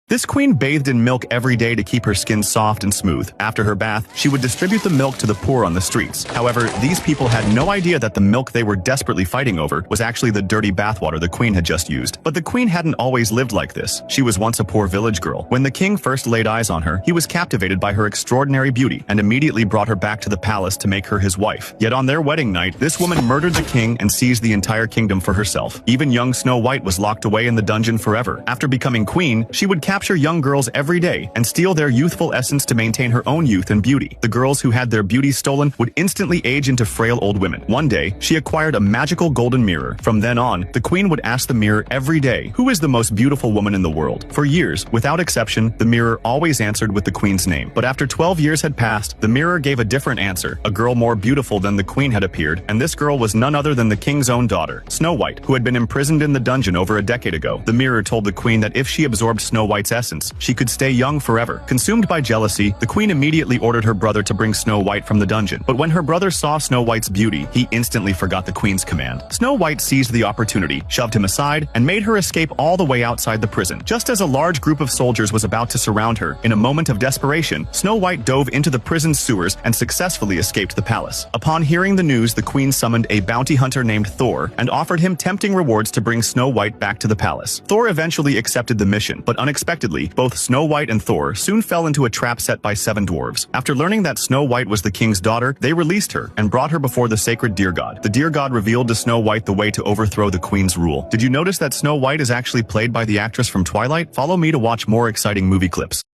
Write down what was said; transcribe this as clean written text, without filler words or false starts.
This queen bathed in milk every day to keep her skin soft and smooth. After her bath, she would distribute the milk to the poor on the streets. However, these people had no idea that the milk they were desperately fighting over was actually the dirty bathwater the queen had just used. But the queen hadn't always lived like this. She was once a poor village girl. When the king first laid eyes on her, he was captivated by her extraordinary beauty and immediately brought her back to the palace to make her his wife. Yet on their wedding night, this woman murdered the king and seized the entire kingdom for herself. Even young Snow White was locked away in the dungeon forever. After becoming queen, she would capture young girls every day and steal their youthful essence to maintain her own youth and beauty. The girls who had their beauty stolen would instantly age into frail old women. One day, she acquired a magical golden mirror. From then on, the queen would ask the mirror every day, "Who is the most beautiful woman in the world?" For years, without exception, the mirror always answered with the queen's name. But after 12 years had passed, the mirror gave a different answer. A girl more beautiful than the queen had appeared, and this girl was none other than the king's own daughter, Snow White, who had been imprisoned in the dungeon over a decade ago. The mirror told the queen that if she absorbed Snow White's essence, she could stay young forever. Consumed by jealousy, the queen immediately ordered her brother to bring Snow White from the dungeon. But when her brother saw Snow White's beauty, he instantly forgot the queen's command. Snow White seized the opportunity, shoved him aside, and made her escape all the way outside the prison. Just as a large group of soldiers was about to surround her, in a moment of desperation, Snow White dove into the prison's sewers and successfully escaped the palace. Upon hearing the news, the queen summoned a bounty hunter named Thor and offered him tempting rewards to bring Snow White back to the palace. Thor eventually accepted the mission, but unexpectedly, both Snow White and Thor soon fell into a trap set by 7 dwarves. After learning that Snow White was the king's daughter, they released her and brought her before the sacred deer god. The deer god revealed to Snow White the way to overthrow the queen's rule. Did you notice that Snow White is actually played by the actress from Twilight? Follow me to watch more exciting movie clips.